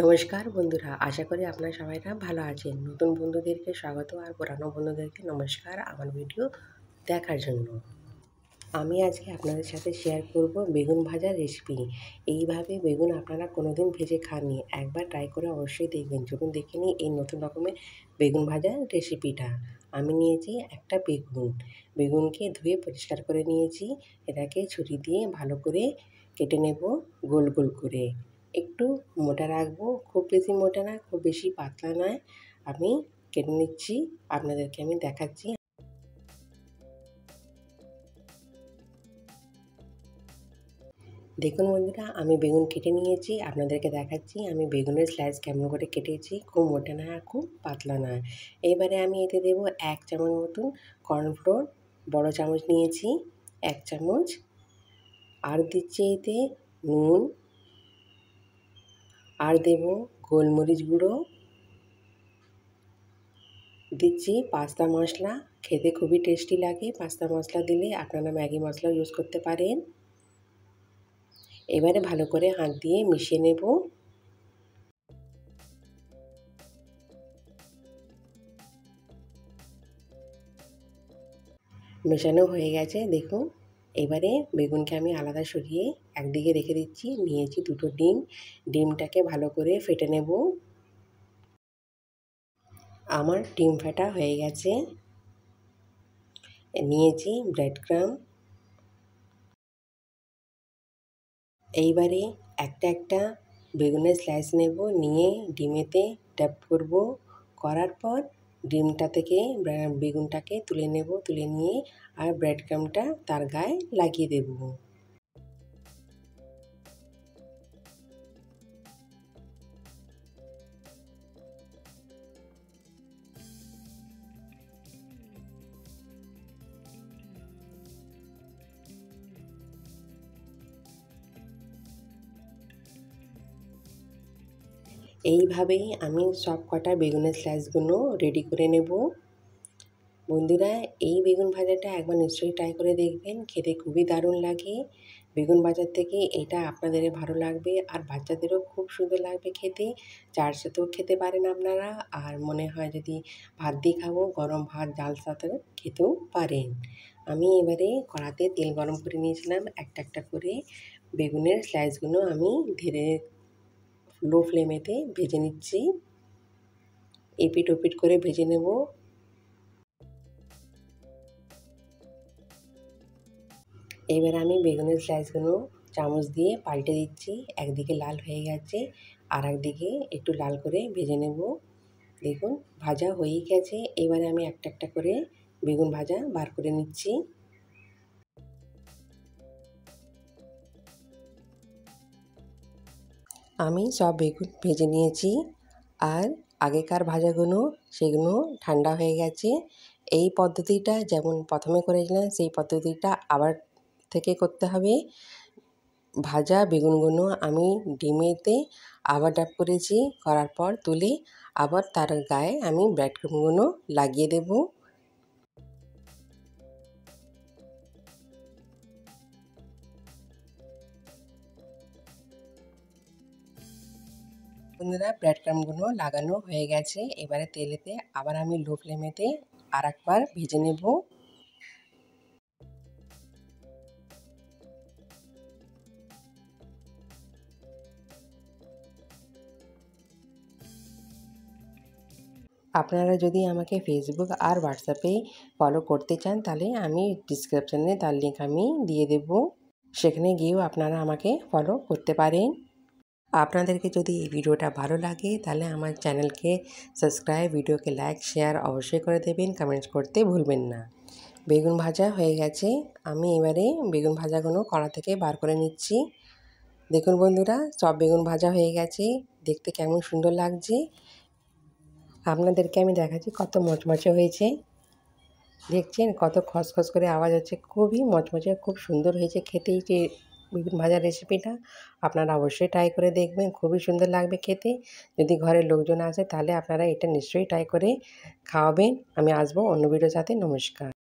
নমস্কার বন্ধুরা, আশা করি আপনারা সবাইরা ভালো আছেন। নতুন বন্ধুদেরকে স্বাগত আর পুরানো বন্ধুদেরকে নমস্কার আমার ভিডিও দেখার জন্য। আমি আজকে আপনাদের সাথে শেয়ার করব বেগুন ভাজার রেসিপি। এইভাবে বেগুন আপনারা কোনোদিন ভেজে খাননি, একবার ট্রাই করে অবশ্যই দেখবেন। চলুন দেখে নিই এই নতুন রকমের বেগুন ভাজার রেসিপিটা। আমি নিয়েছি একটা বেগুনকে ধুয়ে পরিষ্কার করে নিয়েছি। এটাকে ছুরি দিয়ে ভালো করে কেটে নেব গোল গোল করে। একটু মোটা রাখবো, খুব বেশি মোটা না, খুব বেশি পাতলা নয়। আমি কেটে নিচ্ছি, আপনাদেরকে আমি দেখাচ্ছি। দেখুন বন্ধুরা, আমি বেগুন কেটে নিয়েছি, আপনাদেরকে দেখাচ্ছি আমি বেগুনের স্লাইস কেমন করে কেটেছি। খুব মোটা না আর খুব পাতলা না। এবারে আমি এতে দেবো 1 চামচ মতন কর্নফ্লোর, বড় চামচ নিয়েছি 1 চামচ। আর দিচ্ছি এতে নুন, আর দেব গোলমরিচ গুঁড়ো, দিচ্ছি পাস্তা মশলা। খেতে খুবই টেস্টি লাগে পাস্তা মশলা দিলে, আপনারা ম্যাগি মশলাও ইউজ করতে পারেন। এবারে ভালো করে হাত দিয়ে মিশিয়ে নেব। মেশানো হয়ে গেছে দেখুন। এবারে বেগুনকে আমি আলাদা সরিয়ে একদিকে রেখে দিচ্ছি। নিয়েছি দুটো ডিমটাকে ভালো করে ফেটে নেব। আমার ডিম ফাটা হয়ে গেছে। নিয়েছি ব্রেড ক্রাম্ব। এইবারে একটা একটা বেগুনের স্লাইস নেব, নিয়ে ডিমেতে ট্যাপ করব। করার পর ডিমটা থেকে বেগুনটাকে তুলে নেব, তুলে নিয়ে আর ব্রেড ক্রাম্বটা তার গায়ে লাগিয়ে দেব। এইভাবেই আমি সব কটা বেগুনের স্লাইসগুলো রেডি করে নেব। বন্ধুরা, এই বেগুন ভাজাটা একবার নিশ্চয়ই ট্রাই করে দেখবেন, খেতে খুবই দারুণ লাগে। বেগুন ভাজার থেকে এটা আপনাদের ভালো লাগবে, আর বাচ্চাদেরও খুব সুন্দর লাগবে খেতে। চার সাথেও খেতে পারেন আপনারা, আর মনে হয় যদি ভাত দিয়ে খাবো, গরম ভাত ডাল সাথে খেতেও পারেন। আমি এবারে কড়াতে তেল গরম করে নিয়েছিলাম। একটা একটা করে বেগুনের স্লাইসগুলো আমি ধীরে লো ফ্লেমেতে ভেজে নিচ্ছি। এপিট ওপিট করে ভেজে নেব। এবার আমি বেগুনের স্লাইসগুলো চামচ দিয়ে পাল্টে দিচ্ছি। একদিকে লাল হয়ে গেছে, আর একদিকে একটু লাল করে ভেজে নেব। দেখুন ভাজা হয়েই গেছে। এবারে আমি একটা একটা করে বেগুন ভাজা বার করে নিচ্ছি। আমি সব বেগুন ভেজে নিয়েছি, আর আগেকার ভাজাগুলো সেগুলো ঠান্ডা হয়ে গেছে। এই পদ্ধতিটা যেমন প্রথমে করেছিলাম সেই পদ্ধতিটা আবার থেকে করতে হবে। ভাজা বেগুনগুলো আমি ডিমেতে আবার ডাব করেছি, করার পর তুলে আবার তার গায়ে আমি ব্রেড ক্রাম্বগুলো লাগিয়ে দেব। বন্ধুরা, ব্রেড ক্রাম্বগুলো লাগানো হয়ে গেছে। এবারে তেলেতে আবার আমি লো ফ্লেমেতে আর একবার ভেজে নেব। আপনারা যদি আমাকে ফেসবুক আর হোয়াটসঅ্যাপে ফলো করতে চান, তাহলে আমি ডিসক্রিপশানে তার লিঙ্ক আমি দিয়ে দেব। সেখানে গিয়েও আপনারা আমাকে ফলো করতে পারেন। আপনাদেরকে যদি এই ভিডিওটা ভালো লাগে, তাহলে আমার চ্যানেলকে সাবস্ক্রাইব, ভিডিওকে লাইক, শেয়ার অবশ্যই করে দেবেন, কমেন্টস করতে ভুলবেন না। বেগুন ভাজা হয়ে গেছে। আমি এবারে বেগুন ভাজাগুলো কড়া থেকে বার করে নিচ্ছি। দেখুন বন্ধুরা, সব বেগুন ভাজা হয়ে গেছে। দেখতে কেমন সুন্দর লাগছে। আপনাদেরকে আমি দেখাচ্ছি কত মচমচে হয়েছে। দেখছেন কত খসখস করে আওয়াজ হচ্ছে, খুবই মচমচে, খুব সুন্দর হয়েছে খেতে এই যে বেগুন ভাজার রেসিপিটা। আপনারা অবশ্যই ট্রাই করে দেখবেন, খুবই সুন্দর লাগবে খেতে। যদি ঘরের লোকজন আসে তাহলে আপনারা এটা নিশ্চয়ই ট্রাই করে খাওয়াবেন। আমি আসবো অন্য ভিডিওর সাথে। নমস্কার।